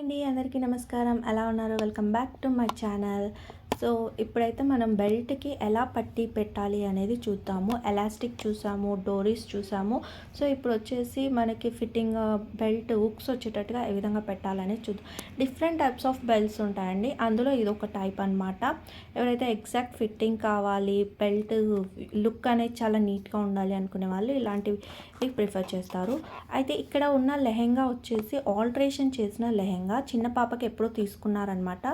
అండి అందరికీ నమస్కారం. ఎలా ఉన్నారు? Welcome back to my channel. So ఇప్పుడైతే మనం బెల్ట్కి ఎలా పట్టీ పెట్టాలి అనేది చూద్దాము. ఎలాస్టిక్ చూసాము, డోరీస్ చూసాము. సో ఇప్పుడు వచ్చేసి మనకి ఫిట్టింగ్ బెల్ట్ హుక్స్ వచ్చేటట్టుగా ఏ విధంగా పెట్టాలనేది చూద్దాం. డిఫరెంట్ టైప్స్ ఆఫ్ బెల్ట్స్ ఉంటాయండి, అందులో ఇది ఒక టైప్ అనమాట. ఎవరైతే ఎగ్జాక్ట్ ఫిట్టింగ్ కావాలి, బెల్ట్ లుక్ అనేది చాలా నీట్గా ఉండాలి అనుకునే వాళ్ళు ఇలాంటివి ప్రిఫర్ చేస్తారు. అయితే ఇక్కడ ఉన్న లెహెంగా వచ్చేసి ఆల్టరేషన్ చేసిన లెహెంగా, చిన్న పాపకి ఎప్పుడో తీసుకున్నారనమాట.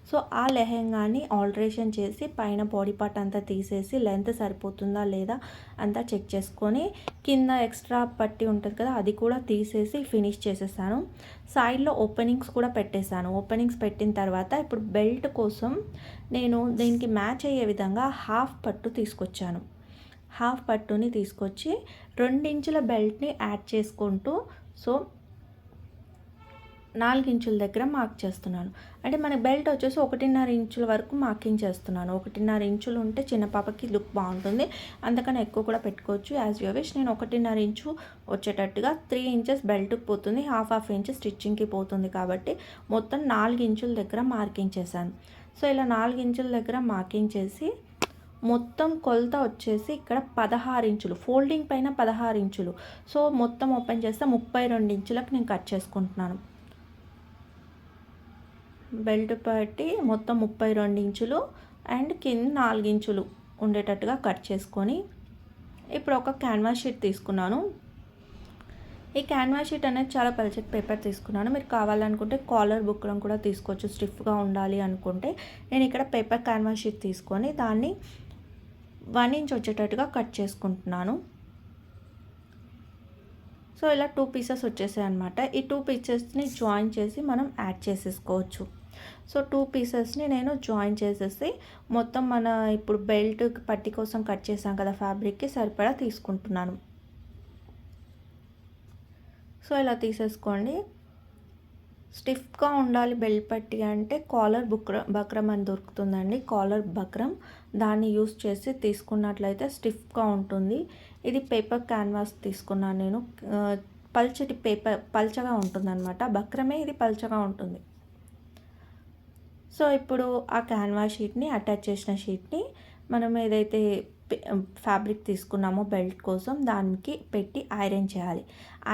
సో ఆ లెహెంగాని ఆల్టరేషన్ చేసి పైన బాడీ పార్ట్ అంతా తీసేసి లెంత్ సరిపోతుందా లేదా అంతా చెక్ చేసుకొని కింద ఎక్స్ట్రా పట్టి ఉంటుంది కదా అది కూడా తీసేసి ఫినిష్ చేసేసాను. సైడ్లో ఓపెనింగ్స్ కూడా పెట్టేశాను. ఓపెనింగ్స్ పెట్టిన తర్వాత ఇప్పుడు బెల్ట్ కోసం నేను దీనికి మ్యాచ్ అయ్యే విధంగా హాఫ్ పట్టు తీసుకొచ్చాను. హాఫ్ పట్టుని తీసుకొచ్చి 2 ఇంచుల బెల్ట్ని యాడ్ చేసుకుంటూ సో 4 ఇంచుల దగ్గర మార్క్ చేస్తున్నాను. అంటే మన బెల్ట్ వచ్చేసి 1.5 ఇంచుల వరకు మార్కింగ్ చేస్తున్నాను. 1.5 ఇంచులు ఉంటే చిన్న పాపకి లుక్ బాగుంటుంది, అందుకని ఎక్కువ కూడా పెట్టుకోవచ్చు యాజ్ యూ విష్. నేను 1.5 ఇంచు వచ్చేటట్టుగా 3 ఇంచెస్ బెల్ట్కి పోతుంది, హాఫ్ ఇంచ్ స్టిచ్చింగ్కి పోతుంది కాబట్టి మొత్తం 4 ఇంచుల దగ్గర మార్కింగ్ చేశాను. సో ఇలా 4 ఇంచుల దగ్గర మార్కింగ్ చేసి మొత్తం కొలత వచ్చేసి ఇక్కడ 16 ఇంచులు, ఫోల్డింగ్ పైన 16 ఇంచులు. సో మొత్తం ఓపెన్ చేస్తే 32 ఇంచులకు నేను కట్ చేసుకుంటున్నాను. బెల్ట్ పట్టి మొత్తం 32 ఇంచులు అండ్ కింద 4 ఇంచులు ఉండేటట్టుగా కట్ చేసుకొని ఇప్పుడు ఒక క్యాన్వాస్ షీట్ తీసుకున్నాను. ఈ క్యాన్వాస్ షీట్ అనేది చాలా పల్చటి పేపర్ తీసుకున్నాను. మీరు కావాలనుకుంటే కాలర్ బుక్లను కూడా తీసుకోవచ్చు, స్టిఫ్గా ఉండాలి అనుకుంటే. నేను ఇక్కడ పేపర్ క్యాన్వాస్ షీట్ తీసుకొని దాన్ని 1 ఇంచ్ వచ్చేటట్టుగా కట్ చేసుకుంటున్నాను. సో ఇలా 2 పీసెస్ వచ్చేసాయి అనమాట. ఈ 2 పీసెస్ని జాయిన్ చేసి మనం యాడ్ చేసేసుకోవచ్చు. సో 2 పీసెస్ని నేను జాయిన్ చేసేసి మొత్తం మన ఇప్పుడు బెల్ట్ పట్టి కోసం కట్ చేసాం కదా ఫ్యాబ్రిక్కి సరిపడా తీసుకుంటున్నాను. సో ఇలా తీసేసుకోండి. స్టిఫ్గా ఉండాలి బెల్ట్ పట్టి అంటే కాలర్ బక్రమ్ అని దొరుకుతుందండి, కాలర్ బక్రమ్. దాన్ని యూస్ చేసి తీసుకున్నట్లయితే స్టిఫ్గా ఉంటుంది. ఇది పేపర్ క్యాన్వాస్ తీసుకున్నాను నేను. పల్చటి పేపర్ పల్చగా ఉంటుంది అనమాట, బక్రమే ఇది పల్చగా ఉంటుంది. సో ఇప్పుడు ఆ క్యాన్వాస్ షీట్ని, అటాచ్ చేసిన షీట్ని మనం ఏదైతే ఫ్యాబ్రిక్ తీసుకున్నామో బెల్ట్ కోసం దానికి పెట్టి ఐరన్ చేయాలి.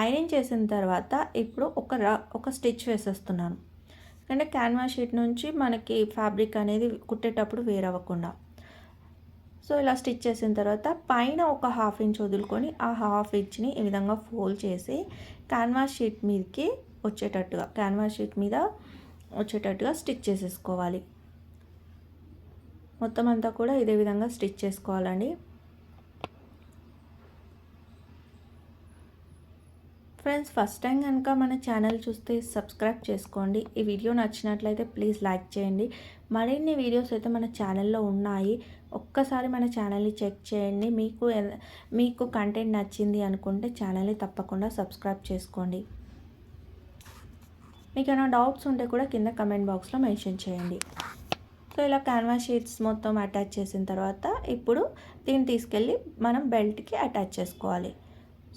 ఐరన్ చేసిన తర్వాత ఇప్పుడు ఒక స్టిచ్ వేసేస్తున్నాను, అంటే క్యాన్వాస్ షీట్ నుంచి మనకి ఫ్యాబ్రిక్ అనేది కుట్టేటప్పుడు వేరవ్వకుండా. సో ఇలా స్టిచ్ చేసిన తర్వాత పైన ఒక హాఫ్ ఇంచ్ వదులుకొని ఆ హాఫ్ ఇంచ్ని ఈ విధంగా ఫోల్డ్ చేసి క్యాన్వాస్ షీట్ మీదకి వచ్చేటట్టుగా, క్యాన్వాస్ షీట్ మీద వచ్చేటట్టుగా స్టిచ్ చేసేసుకోవాలి. మొత్తం అంతా కూడా ఇదే విధంగా స్టిచ్ చేసుకోవాలండి. ఫ్రెండ్స్, ఫస్ట్ టైం కనుక మన ఛానల్ చూస్తే సబ్స్క్రైబ్ చేసుకోండి. ఈ వీడియో నచ్చినట్లయితే ప్లీజ్ లైక్ చేయండి. మరిన్ని వీడియోస్ అయితే మన ఛానల్లో ఉన్నాయి, ఒక్కసారి మన ఛానల్ని చెక్ చేయండి. మీకు కంటెంట్ నచ్చింది అనుకుంటే ఛానల్ని తప్పకుండా సబ్స్క్రైబ్ చేసుకోండి. మీకు ఏమైనా డౌట్స్ ఉంటే కూడా కింద కమెంట్ బాక్స్లో మెన్షన్ చేయండి. సో ఇలా క్యాన్వాస్ షీట్స్ మొత్తం అటాచ్ చేసిన తర్వాత ఇప్పుడు దీన్ని తీసుకెళ్ళి మనం బెల్ట్కి అటాచ్ చేసుకోవాలి.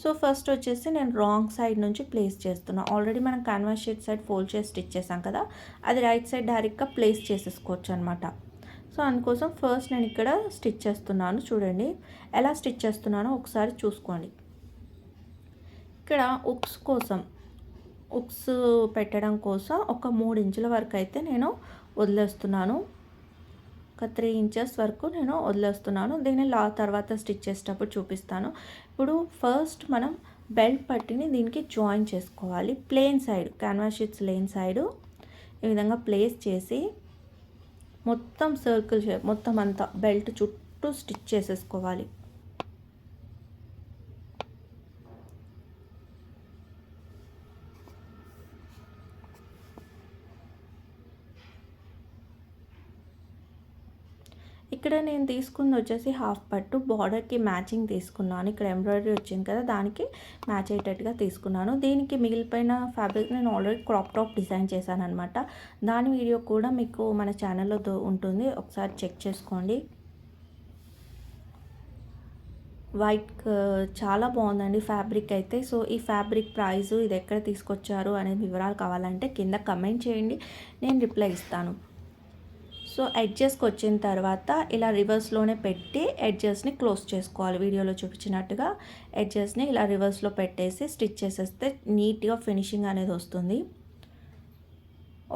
సో ఫస్ట్ వచ్చేసి నేను రాంగ్ సైడ్ నుంచి ప్లేస్ చేస్తున్నాను. ఆల్రెడీ మనం క్యాన్వాస్ షీట్ సైడ్ ఫోల్డ్ చేసి స్టిచ్ చేసాం కదా, అది రైట్ సైడ్ డైరెక్ట్గా ప్లేస్ చేసేసుకోవచ్చు అనమాట. సో అందుకోసం ఫస్ట్ నేను ఇక్కడ స్టిచ్ చేస్తున్నాను. చూడండి ఎలా స్టిచ్ చేస్తున్నానో ఒకసారి చూసుకోండి. ఇక్కడ ఉక్స్ పెట్టడం కోసం ఒక 3 ఇంచుల వరకు అయితే నేను వదిలేస్తున్నాను. ఒక 3 ఇంచెస్ వరకు నేను వదిలేస్తున్నాను. దీన్ని తర్వాత స్టిచ్ చేసేటప్పుడు చూపిస్తాను. ఇప్పుడు ఫస్ట్ మనం బెల్ట్ పట్టిని దీనికి జాయిన్ చేసుకోవాలి. Plain side, canvas sheets lane side ఈ విధంగా ప్లేస్ చేసి మొత్తం సర్కిల్ షేప్ మొత్తం అంతా బెల్ట్ చుట్టూ స్టిచ్ చేసేసుకోవాలి. ఇక్కడ నేను తీసుకుంది వచ్చేసి హాఫ్ పట్టు, బార్డర్కి మ్యాచింగ్ తీసుకున్నాను. ఇక్కడ ఎంబ్రాయిడరీ వచ్చింది కదా, దానికి మ్యాచ్ అయ్యేటట్టుగా తీసుకున్నాను. దీనికి మిగిలిపోయిన ఫ్యాబ్రిక్ నేను ఆల్రెడీ క్రాప్ టాప్ డిజైన్ చేశాను అనమాట. దాని వీడియో కూడా మీకు మన ఛానల్లో ఉంటుంది, ఒకసారి చెక్ చేసుకోండి. వైట్ చాలా బాగుందండి ఫ్యాబ్రిక్ అయితే. సో ఈ ఫ్యాబ్రిక్ ప్రైస్ ఇది ఎక్కడ తీసుకొచ్చారు అనే వివరాలు కావాలంటే కింద కమెంట్ చేయండి, నేను రిప్లై ఇస్తాను. సో ఎడ్జెస్కి వచ్చిన తర్వాత ఇలా రివర్స్లోనే పెట్టి ఎడ్జెస్ని క్లోజ్ చేసుకోవాలి. వీడియోలో చూపించినట్టుగా ఎడ్జెస్ని ఇలా రివర్స్లో పెట్టేసి స్టిచ్ చేసేస్తే నీట్గా ఫినిషింగ్ అనేది వస్తుంది.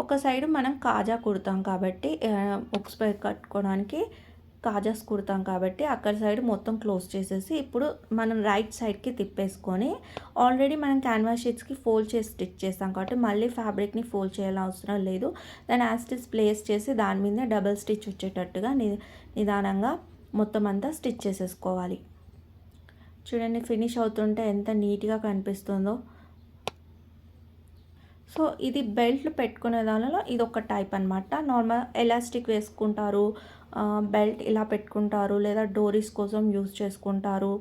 ఒక సైడ్ మనం కాజా కుడతాం కాబట్టి బుక్స్ పై కట్టుకోవడానికి కాజాస్ కుడతాం కాబట్టి అక్కడ సైడ్ మొత్తం క్లోజ్ చేసేసి ఇప్పుడు మనం రైట్ సైడ్కి తిప్పేసుకొని ఆల్రెడీ మనం క్యాన్వాస్ షీట్స్కి ఫోల్డ్ చేసి స్టిచ్ చేస్తాం కాబట్టి మళ్ళీ ఫ్యాబ్రిక్ని ఫోల్డ్ చేయాల్సిన అవసరం లేదు. దాన్ని యాస్టిస్ ప్లేస్ చేసి దాని మీద డబల్ స్టిచ్ వచ్చేటట్టుగా నిదానంగా మొత్తం అంతా స్టిచ్ చేసేసుకోవాలి. చూడండి ఫినిష్ అవుతుంటే ఎంత నీట్గా కనిపిస్తుందో. సో ఇది బెల్ట్లు పెట్టుకునే దానిలో ఇది ఒక టైప్ అనమాట. నార్మల్ ఎలాస్టిక్ వేసుకుంటారు, బెల్ట్ ఇలా పెట్టుకుంటారు, లేదా డోరీస్ కోసం యూస్ చేసుకుంటారు.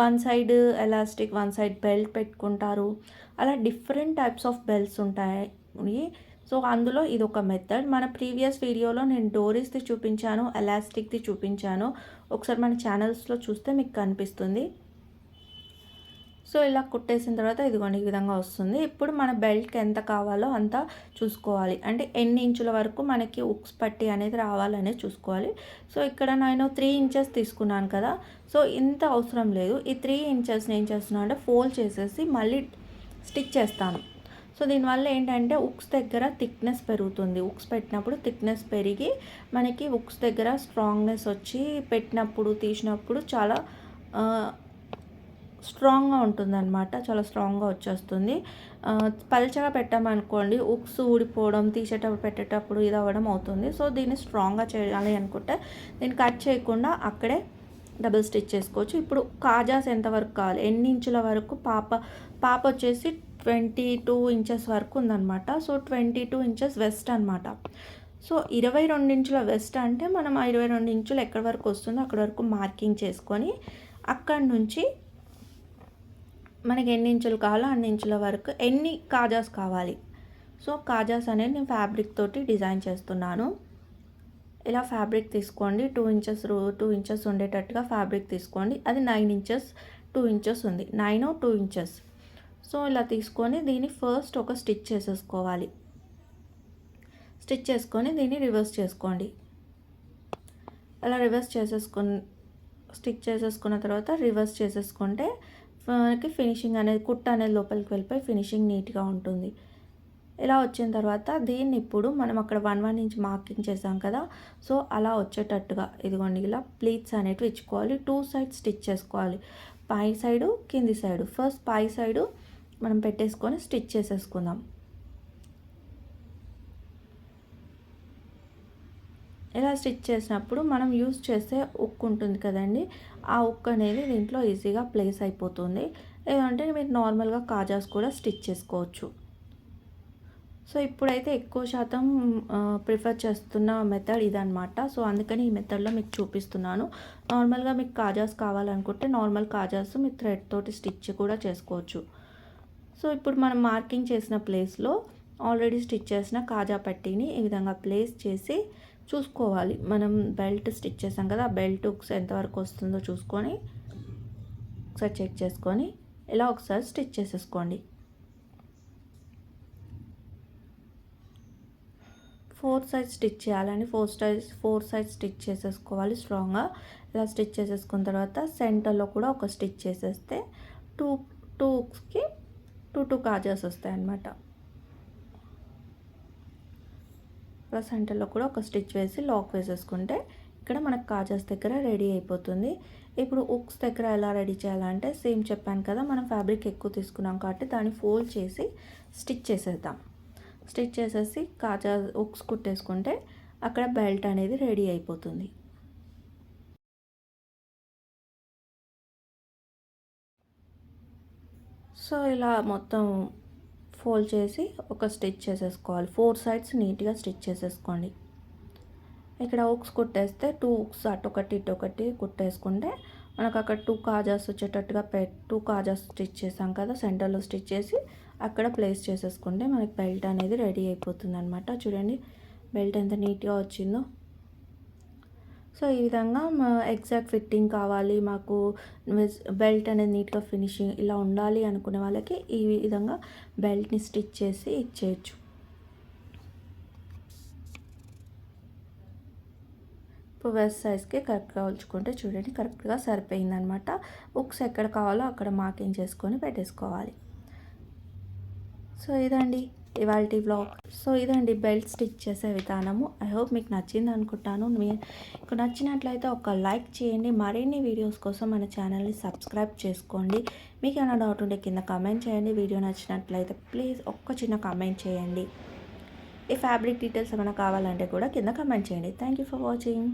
One side elastic, one side belt పెట్టుకుంటారు. అలా డిఫరెంట్ టైప్స్ ఆఫ్ బెల్ట్స్ ఉంటాయి. సో అందులో ఇది ఒక మెథడ్. మన ప్రీవియస్ వీడియోలో నేను డోరీస్ది చూపించాను, ఎలాస్టిక్ది చూపించాను. ఒకసారి మన ఛానల్స్లో చూస్తే మీకు కనిపిస్తుంది. సో ఇలా కుట్టేసిన తర్వాత ఇదిగోండి ఈ విధంగా వస్తుంది. ఇప్పుడు మన బెల్ట్కి ఎంత కావాలో అంత చూసుకోవాలి. అంటే ఎన్ని ఇంచుల వరకు మనకి ఉక్స్ పట్టి అనేది రావాలనేది చూసుకోవాలి. సో ఇక్కడ నేను 3 ఇంచెస్ తీసుకున్నాను కదా, సో ఇంత అవసరం లేదు. ఈ 3 ఇంచెస్ని ఏం చేస్తున్నాను అంటే ఫోల్డ్ చేసేసి మళ్ళీ స్టిచ్ చేస్తాను. సో దీనివల్ల ఏంటంటే ఉక్స్ దగ్గర థిక్నెస్ పెరుగుతుంది. ఉక్స్ పెట్టినప్పుడు థిక్నెస్ పెరిగి మనకి ఉక్స్ దగ్గర స్ట్రాంగ్నెస్ వచ్చి పెట్టినప్పుడు తీసినప్పుడు చాలా స్ట్రాంగ్గా ఉంటుందన్నమాట. చాలా స్ట్రాంగ్గా వచ్చేస్తుంది. పల్చగా పెట్టామనుకోండి ఉక్స్ ఊడిపోవడం, తీసేటప్పుడు పెట్టేటప్పుడు ఇది అవ్వడం అవుతుంది. సో దీన్ని స్ట్రాంగ్గా చేయాలి అనుకుంటే దీన్ని కట్ చేయకుండా అక్కడే డబుల్ స్టిచ్ చేసుకోవచ్చు. ఇప్పుడు కాజాస్ ఎంతవరకు కావాలి, ఎన్ని ఇంచుల వరకు పాప వచ్చేసి 22 ఇంచెస్ వరకు ఉందన్నమాట. సో 22 ఇంచెస్ వెస్ట్ అనమాట. సో 22 ఇంచుల వెస్ట్ అంటే మనం 22 ఇంచులు ఎక్కడి వరకు వస్తుందో అక్కడి వరకు మార్కింగ్ చేసుకొని అక్కడి నుంచి మనకి ఎన్ని ఇంచులు కావాలో అన్ని ఇంచుల వరకు ఎన్ని కాజాస్ కావాలి. సో కాజాస్ అనేది నేను ఫ్యాబ్రిక్ తోటి డిజైన్ చేస్తున్నాను. ఇలా ఫ్యాబ్రిక్ తీసుకోండి. 2 ఇంచెస్ ఉండేటట్టుగా ఫ్యాబ్రిక్ తీసుకోండి. అది 9 ఇంచెస్ 2 ఇంచెస్ ఉంది, 9 2 ఇంచెస్. సో ఇలా తీసుకొని దీన్ని ఫస్ట్ ఒక స్టిచ్ చేసేసుకోవాలి. స్టిచ్ చేసుకొని దీన్ని రివర్స్ చేసుకోండి. అలా రివర్స్ స్టిచ్ చేసేసుకున్న తర్వాత రివర్స్ చేసేసుకుంటే మనకి ఫినిషింగ్ అనేది కుట్ట అనేది లోపలికి వెళ్ళిపోయి ఫినిషింగ్ నీట్గా ఉంటుంది. ఇలా వచ్చిన తర్వాత దీన్ని ఇప్పుడు మనం అక్కడ 1 ఇంచ్ మార్కింగ్ చేసాం కదా, సో అలా వచ్చేటట్టుగా ఇదిగోండి ఇలా ప్లీట్స్ అనేటివి ఇచ్చుకోవాలి. 2 సైడ్స్ స్టిచ్ చేసుకోవాలి, పై సైడు కింది సైడు. ఫస్ట్ పై సైడు మనం పెట్టేసుకొని స్టిచ్ చేసేసుకుందాం. ఇలా స్టిచ్ చేసినప్పుడు మనం యూస్ చేసే ఉక్ ఉంటుంది కదండి, ఆ ఉక్ అనేది దీంట్లో ఈజీగా ప్లేస్ అయిపోతుంది. లేదంటే మీరు నార్మల్గా కాజాస్ కూడా స్టిచ్ చేసుకోవచ్చు. సో ఇప్పుడైతే ఎక్కువ శాతం ప్రిఫర్ చేస్తున్న మెథడ్ ఇదనమాట. సో అందుకని ఈ మెథడ్లో మీకు చూపిస్తున్నాను. నార్మల్గా మీకు కాజాస్ కావాలనుకుంటే నార్మల్ కాజాస్ మీరు థ్రెడ్ తోటి స్టిచ్ కూడా చేసుకోవచ్చు. సో ఇప్పుడు మనం మార్కింగ్ చేసిన ప్లేస్లో ఆల్రెడీ స్టిచ్ చేసిన కాజా పట్టీని ఈ విధంగా ప్లేస్ చేసి చూసుకోవాలి. మనం బెల్ట్ స్టిచ్ చేసాం కదా, ఆ బెల్ట్ ఉక్స్ ఎంతవరకు వస్తుందో చూసుకొని ఒకసారి చెక్ చేసుకొని ఇలా ఒకసారి స్టిచ్ చేసేసుకోండి. 4 సైడ్స్ స్టిచ్ చేయాలని 4 సైడ్స్ స్టిచ్ చేసేసుకోవాలి స్ట్రాంగ్గా. ఇలా స్టిచ్ చేసేసుకున్న తర్వాత సెంటర్లో కూడా ఒక స్టిచ్ చేసేస్తే టూ ఉక్స్కి 2 కాజాస్ వస్తాయి అన్నమాట. ఇలా సెంటర్లో కూడా ఒక స్టిచ్ వేసి లాక్ వేసేసుకుంటే ఇక్కడ మనకు కాజాస్ దగ్గర రెడీ అయిపోతుంది. ఇప్పుడు ఉక్స్ దగ్గర ఎలా రెడీ చేయాలంటే సేమ్ చెప్పాను కదా, మనం ఫ్యాబ్రిక్ ఎక్కువ తీసుకున్నాం కాబట్టి దాన్ని ఫోల్డ్ చేసి స్టిచ్ చేసేద్దాం. స్టిచ్ చేసేసి కాజా ఉక్స్ కుట్టేసుకుంటే అక్కడ బెల్ట్ అనేది రెడీ అయిపోతుంది. సో ఇలా మొత్తం ఫోల్డ్ చేసి ఒక స్టిచ్ చేసేసుకోవాలి. 4 సైడ్స్ నీట్గా స్టిచ్ చేసేసుకోండి. ఇక్కడ ఉక్స్ కుట్టేస్తే 2 ఉక్స్ అటొకటి ఇటొకటి కుట్టేసుకుంటే మనకు అక్కడ 2 కాజాస్ వచ్చేటట్టుగా 2 కాజాస్ స్టిచ్ చేసాం కదా, సెంటర్లో స్టిచ్ చేసి అక్కడ ప్లేస్ చేసేసుకుంటే మనకి బెల్ట్ అనేది రెడీ అయిపోతుంది అనమాట. చూడండి బెల్ట్ ఎంత నీట్గా వచ్చిందో. సో ఈ విధంగా ఎగ్జాక్ట్ ఫిట్టింగ్ కావాలి మాకు, బెల్ట్ అనేది నీట్గా ఫినిషింగ్ ఇలా ఉండాలి అనుకునే వాళ్ళకి ఈ విధంగా బెల్ట్ని స్టిచ్ చేసి ఇచ్చేయచ్చు. ఇప్పుడు వెస్ట్ సైజ్కి కరెక్ట్గా ఉంచుకుంటే చూడండి కరెక్ట్గా సరిపోయిందనమాట. ఉక్స్ ఎక్కడ కావాలో అక్కడ మార్కింగ్ చేసుకొని పెట్టేసుకోవాలి. సో ఇదండి ఇవాల్టి వ్లాగ్. సో ఇదండి బెల్ట్ స్టిచ్ చేసే విధానము. ఐ హోప్ మీకు నచ్చింది అనుకుంటాను. మీకు నచ్చినట్లయితే ఒక లైక్ చేయండి. మరిన్ని వీడియోస్ కోసం మన ఛానల్ని సబ్స్క్రైబ్ చేసుకోండి. మీకు ఏమైనా డౌట్ ఉంటే కింద కామెంట్ చేయండి. వీడియో నచ్చినట్లయితే ప్లీజ్ ఒక్క చిన్న కామెంట్ చేయండి. ఈ ఫ్యాబ్రిక్ డీటెయిల్స్ ఏమైనా కావాలంటే కూడా కింద కామెంట్ చేయండి. Thank you for watching.